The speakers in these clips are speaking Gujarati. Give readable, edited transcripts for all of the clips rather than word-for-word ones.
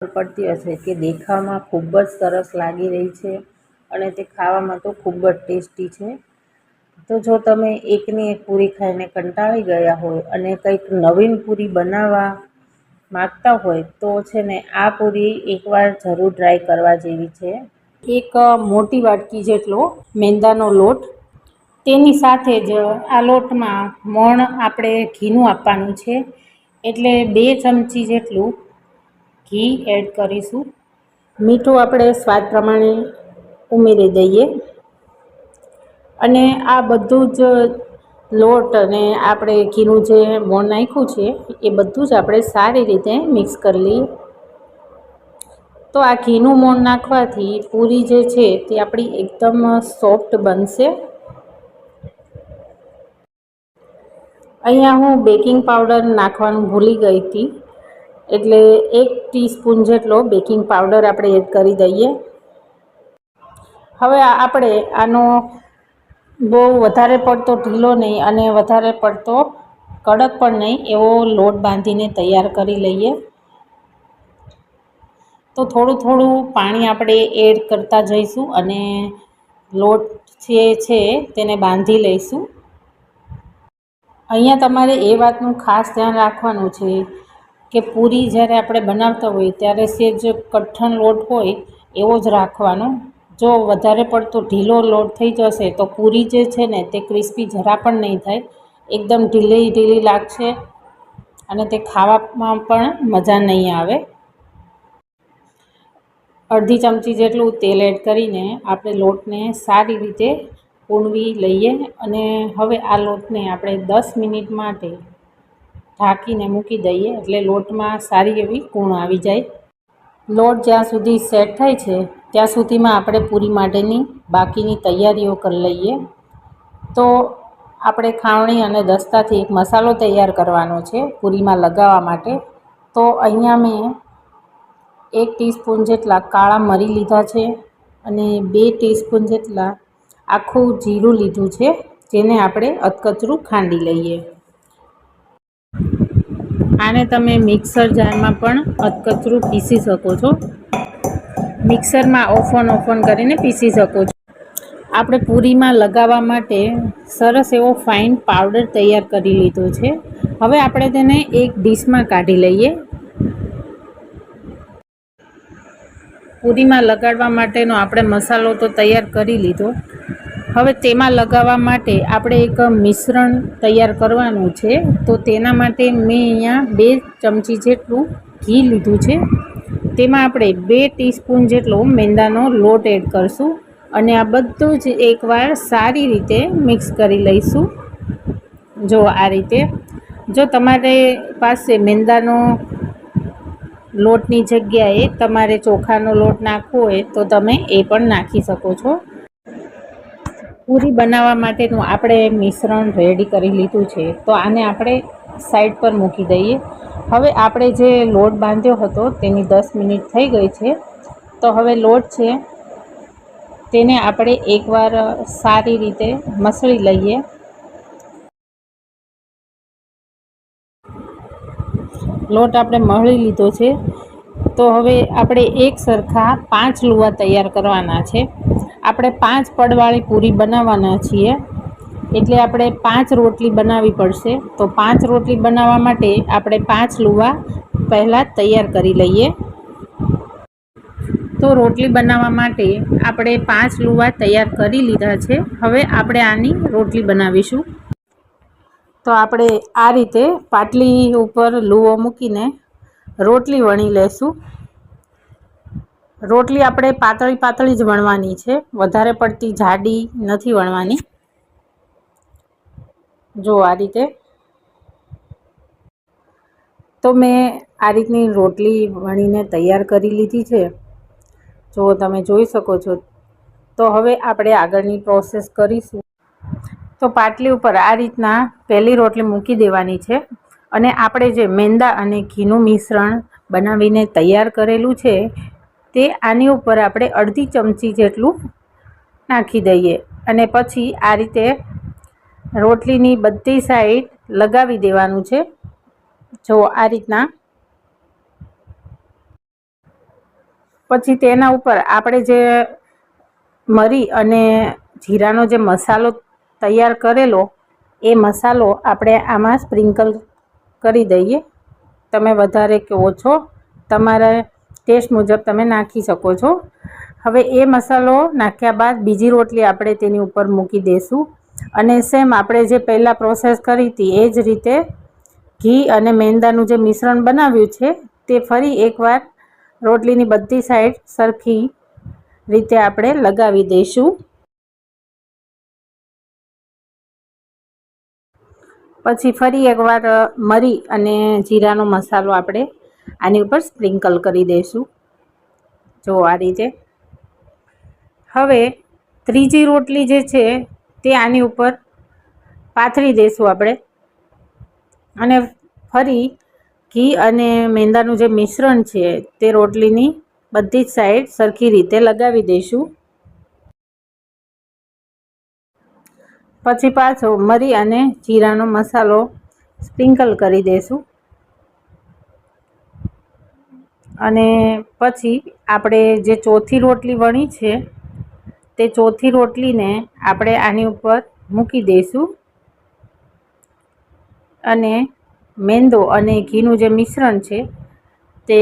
પડતી હશે કે દેખાવમાં ખૂબ જ સરસ લાગી રહી છે અને તે ખાવામાં તો ખૂબ જ ટેસ્ટી છે. તો જો તમે એકની એક પૂરી ખાઈને કંટાળી ગયા હોય અને કંઈક નવીન પૂરી બનાવવા માગતા હોય તો છે ને આ પૂરી એકવાર જરૂર ટ્રાય કરવા જેવી છે. એક મોટી વાટકી જેટલો મેંદાનો લોટ, તેની સાથે જ આ લોટમાં મોણ આપણે ઘીનું આપવાનું છે, એટલે 2 ચમચી જેટલું ઘી એડ કરીશું. મીઠું આપણે સ્વાદ પ્રમાણે ઉમેરી દઈએ અને આ બધું જ લોટ અને આપણે ઘીનું જે મોણ નાખ્યું છે એ બધું જ આપણે સારી રીતે મિક્સ કરી લઈએ. તો આ ઘીનું મોણ નાખવાથી પૂરી જે છે તે આપણી એકદમ સોફ્ટ બનશે. અહીંયા હું બેકિંગ પાવડર નાખવાનું ભૂલી ગઈ હતી, એટલે 1 ટીસ્પૂન જેટલો બેકિંગ પાવડર આપણે એડ કરી દઈએ. હવે આપણે આનો બહુ વધારે પડતો ઢીલો નહીં અને વધારે પડતો કડક પણ નહીં એવો લોટ બાંધીને તૈયાર કરી લઈએ. તો થોડું થોડું પાણી આપણે એડ કરતા જઈશું અને લોટ જે છે તેને બાંધી લઈશું. અહીંયા તમારે એ વાતનું ખાસ ધ્યાન રાખવાનું છે કે પૂરી જ્યારે આપણે બનાવતા હોઈએ ત્યારે સેજ કઠણ લોટ હોય એવો જ રાખવાનો. જો વધારે પડતો ઢીલો લોટ થઈ જશે તો પૂરી જે છે ને તે ક્રિસ્પી જરા પણ નહીં થાય, એકદમ ઢીલી ઢીલી લાગશે અને તે ખાવામાં પણ મજા નહીં આવે. અડધી ચમચી જેટલું તેલ એડ કરીને આપણે લોટને સારી રીતે પૂણવી લઈએ અને હવે આ લોટને આપણે 10 મિનિટ માટે ઢાંકીને મૂકી દઈએ, એટલે લોટમાં સારી એવી કૂણ આવી જાય. લોટ જ્યાં સુધી સેટ થાય છે ત્યાં સુધીમાં આપણે પૂરી માટેની બાકીની તૈયારીઓ કરી લઈએ. તો આપણે ખાવણી અને દસ્તાથી એક મસાલો તૈયાર કરવાનો છે પૂરીમાં લગાવવા માટે. તો અહીંયા મેં 1 ટીસ્પૂન જેટલા કાળા મરી લીધા છે અને 2 ટીસ્પૂન જેટલા આખું જીરું લીધું છે, જેને આપણે અધકચરું ખાંડી લઈએ. આને તમે મિક્સર જારમાં પણ અધકચરું પીસી શકો છો. મિક્સરમાં ઓફન કરીને પીસી શકો છો. આપણે પૂરીમાં લગાવવા માટે સરસ એવો ફાઇન પાવડર તૈયાર કરી લીધો છે. હવે આપણે તેને એક ડીશમાં કાઢી લઈએ. પૂરીમાં લગાડવા માટેનો આપણે મસાલો તો તૈયાર કરી લીધો. હવે તેમાં લગાવવા માટે આપણે એક મિશ્રણ તૈયાર કરવાનું છે. તો તેના માટે મેં અહીંયા 2 ચમચી જેટલું ઘી લીધું છે. તેમાં આપણે 2 ટીસ્પૂન જેટલો મેંદાનો લોટ એડ કરીશું અને આ બધું જ એકવાર સારી રીતે મિક્સ કરી લઈશું. જો આ રીતે, જો તમારે પાસે મેંદાનો લોટની જગ્યાએ તમારે ચોખાનો લોટ નાખવો હોય તો તમે એ પણ નાખી શકો છો. પૂરી બનાવવા માટેનું આપણે મિશ્રણ રેડી કરી લીધું છે, તો આને આપણે સાઈડ પર મૂકી દઈએ. હવે આપણે જે લોટ બાંધ્યો હતો તેની 10 મિનિટ થઈ ગઈ છે. તો હવે લોટ છે તેને આપણે એકવાર સારી રીતે મસળી લઈએ. લોટ આપણે મળી લીધો છે. તો હવે આપણે એક સરખા 5 લુવા તૈયાર કરવાના છે. આપણે 5 પડવાળી પૂરી બનાવવાના છીએ, એટલે આપણે 5 રોટલી બનાવવી પડશે. તો 5 રોટલી બનાવવા માટે આપણે 5 લુવા પહેલાં તૈયાર કરી લઈએ. તો રોટલી બનાવવા માટે આપણે 5 લુવા તૈયાર કરી લીધા છે. હવે આપણે આની રોટલી બનાવીશું. તો આપણે આ રીતે પાટલી ઉપર લુવો મૂકીને રોટલી વણી લેશું. રોટલી આપણે પાતળી જ વણવાની છે, વધારે પડતી જાડી નથી વણવાની. જો આ રીતે. તો મેં આ રીતની રોટલી વણીને તૈયાર કરી લીધી છે, જો તમે જોઈ શકો છો. તો હવે આપણે આગળની પ્રોસેસ કરીશું. તો પાટલી ઉપર આ રીતના પહેલી રોટલી મૂકી દેવાની છે અને આપણે જે મેંદા અને ઘીનું મિશ્રણ બનાવીને તૈયાર કરેલું છે તે આની ઉપર આપણે અડધી ચમચી જેટલું નાખી દઈએ અને પછી આ રીતે રોટલીની બધી સાઈડ લગાવી દેવાનું છે. જો આ રીતના. પછી તેના ઉપર આપણે જે મરી અને જીરાનો જે મસાલો તૈયાર કરેલો એ મસાલો આપણે આમાં સ્પ્રિંકલ કરી દઈએ. તમે વધારે કે ઓછો તમારા ટેસ્ટ મુજબ તમે નાખી શકો છો. હવે એ મસાલો નાખ્યા બાદ બીજી રોટલી આપણે તેની ઉપર મૂકી દઈશું અને સેમ આપણે જે પહેલાં પ્રોસેસ કરી હતી એ જ રીતે ઘી અને મેંદાનું જે મિશ્રણ બનાવ્યું છે તે ફરી એકવાર રોટલીની બધી સાઈડ સરખી રીતે આપણે લગાવી દઈશું. પછી ફરી એકવાર મરી અને જીરાનો મસાલો આપણે આની ઉપર સ્પ્રિંકલ કરી દઈશું. જો આ રીતે. હવે ત્રીજી રોટલી જે છે તે આની ઉપર પાથરી દઈશું આપણે અને ફરી ઘી અને મેંદાનું જે મિશ્રણ છે તે રોટલીની બધી જ સાઈડ સરખી રીતે લગાવી દઈશું. પછી પાછો મરી અને જીરાનો મસાલો સ્પ્રિંકલ કરી દઈશું અને પછી આપણે જે ચોથી રોટલી વણી છે તે ચોથી રોટલીને આપણે આની ઉપર મૂકી દઈશું અને મેંદો અને ઘીનું જે મિશ્રણ છે તે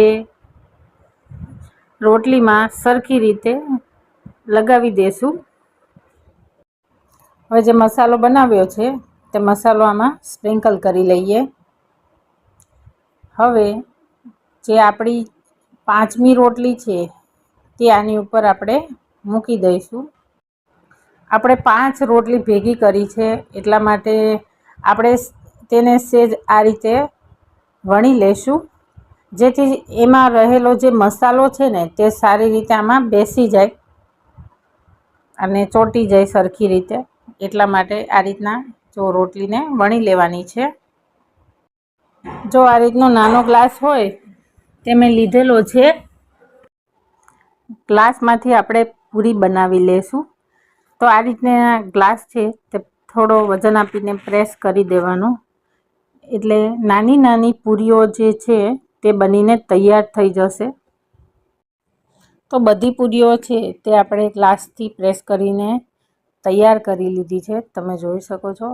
રોટલીમાં સરખી રીતે લગાવી દઈશું. હવે જે મસાલો બનાવ્યો છે તે મસાલો આમાં સ્પ્રિંકલ કરી લઈએ. હવે જે આપણી પાંચમી રોટલી છે તે આની ઉપર આપણે મૂકી દઈશું. આપણે 5 રોટલી ભેગી કરી છે એટલા માટે આપણે તેને સહેજ આ રીતે વણી લેશું જેથી એમાં રહેલો જે મસાલો છે ને તે સારી રીતે આમાં બેસી જાય અને ચોંટી જાય સરખી રીતે. એટલા માટે આ રીતના જો રોટલીને વણી લેવાની છે. જો આ રીતનો નાનો ગ્લાસ હોય તે મેં લીધેલો છે. ગ્લાસમાંથી આપણે પૂરી બનાવી લેશું. તો આ રીતના ગ્લાસ છે તે થોડો વજન આપીને પ્રેસ કરી દેવાનો એટલે નાની નાની પૂરીઓ જે છે તે બનીને તૈયાર થઈ જશે. તો બધી પૂરીઓ છે તે આપણે ગ્લાસથી પ્રેસ કરીને તૈયાર કરી લીધી છે, તમે જોઈ શકો છો.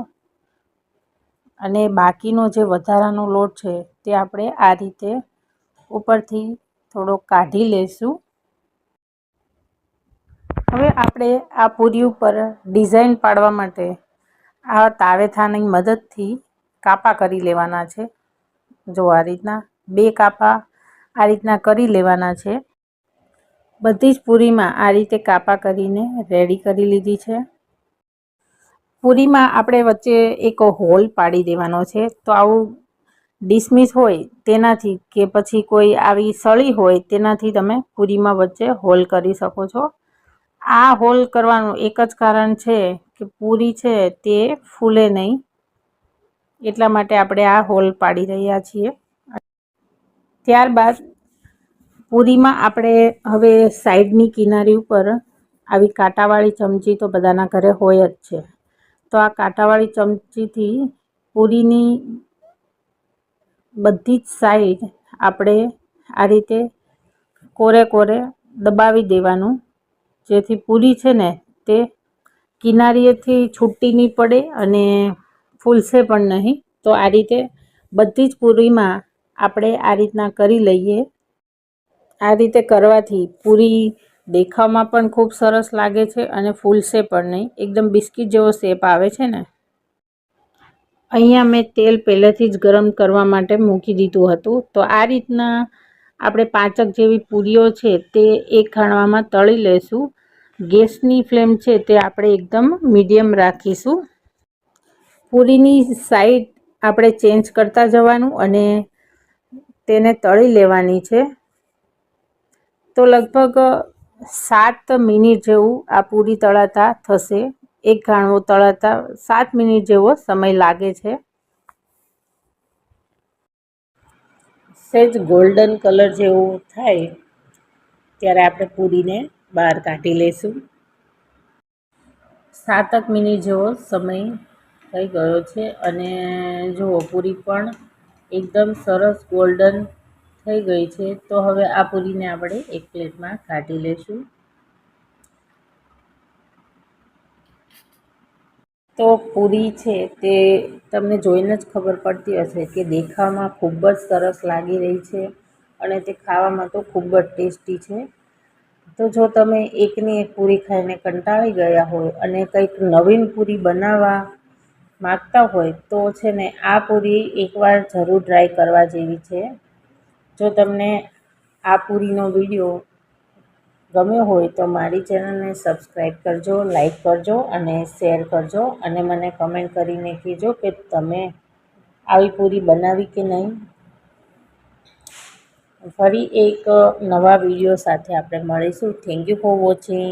અને બાકીનો જે વધારાનો લોટ છે તે આપણે આ રીતે ઉપરથી થોડો કાઢી લઈશું. હવે આપણે આ પૂરી ઉપર ડિઝાઇન પાડવા માટે આ તાવેથાની મદદથી કાપા કરી લેવાના છે. જો આ રીતના 2 કાપા આ રીતના કરી લેવાના છે. બધી જ પૂરીમાં આ રીતે કાપા કરીને રેડી કરી લીધી છે. પૂરીમાં આપણે વચ્ચે એક હોલ પાડી દેવાનો છે. તો આવું ડિસમિસ હોય તેનાથી કે પછી કોઈ આવી સળી હોય તેનાથી તમે પૂરીમાં વચ્ચે હોલ કરી શકો છો. આ હોલ કરવાનું એક જ કારણ છે કે પૂરી છે તે ફૂલે નહીં, એટલા માટે આપણે આ હોલ પાડી રહ્યા છીએ. ત્યારબાદ પૂરીમાં આપણે હવે સાઈડની કિનારી ઉપર આવી કાંટાવાળી ચમચી તો બધાના ઘરે હોય જ છે. તો આ કાંટાવાળી ચમચીથી પૂરીની બધી જ સાઈડ આપણે આ રીતે કોરે કોરે દબાવી દેવાનું જેથી પૂરી છે ને તે કિનારીએથી છૂટી નહીં પડે અને ફૂલશે પણ નહીં. તો આ રીતે બધી જ પૂરીમાં આપણે આ રીતના કરી લઈએ. આ રીતે કરવાથી પૂરી દેખાવમાં પણ ખૂબ સરસ લાગે છે અને ફૂલશે પણ નહીં. એકદમ બિસ્કિટ જેવો શેપ આવે છે ને. અહીંયા મેં તેલ પહેલેથી જ ગરમ કરવા માટે મૂકી દીધું હતું. તો આ રીતના આપણે 5 જેવી પૂરીઓ છે તે એક ખાણવામાં તળી લઈશું. ગેસની ફ્લેમ છે તે આપણે એકદમ મીડિયમ રાખીશું. પૂરીની સાઈડ આપણે ચેન્જ કરતા જવાનું અને તેને તળી લેવાની છે. તો લગભગ 7 મિનિટ જેવું આ પૂરી તળાતા થશે. એક ઘાણવો તળાતા 7 મિનિટ જેવો સમય લાગે છે. સહેજ ગોલ્ડન કલર જેવું થાય ત્યારે આપણે પૂરીને બહાર કાઢી લઈશું. 7 મિનિટ જેવો સમય થઈ ગયો છે અને જુઓ પૂરી પણ એકદમ સરસ ગોલ્ડન થઈ ગઈ છે. તો હવે આ પૂરીને આપણે એક પ્લેટમાં કાઢી લઈશું. તો પૂરી છે તે તમને જોઈને જ ખબર પડતી હશે કે દેખાવમાં ખૂબ જ સરસ લાગી રહી છે અને તે ખાવામાં તો ખૂબ જ ટેસ્ટી છે. તો જો તમે એકની એક પૂરી ખાઈને કંટાળી ગયા હોય અને કંઈક નવીન પૂરી બનાવવા માગતા હોય તો છે ને આ પૂરી એકવાર જરૂર ટ્રાય કરવા જેવી છે. જો તમને આ પૂરીનો વિડીયો ગમ્યો હોય તો મારી ચેનલને સબસ્ક્રાઈબ કરજો, લાઈક કરજો અને શેર કરજો અને મને કમેન્ટ કરીને કહેજો કે તમે આવી પૂરી બનાવી કે નહીં. ફરી એક નવા વિડીયો સાથે આપણે મળીશું. Thank you for watching.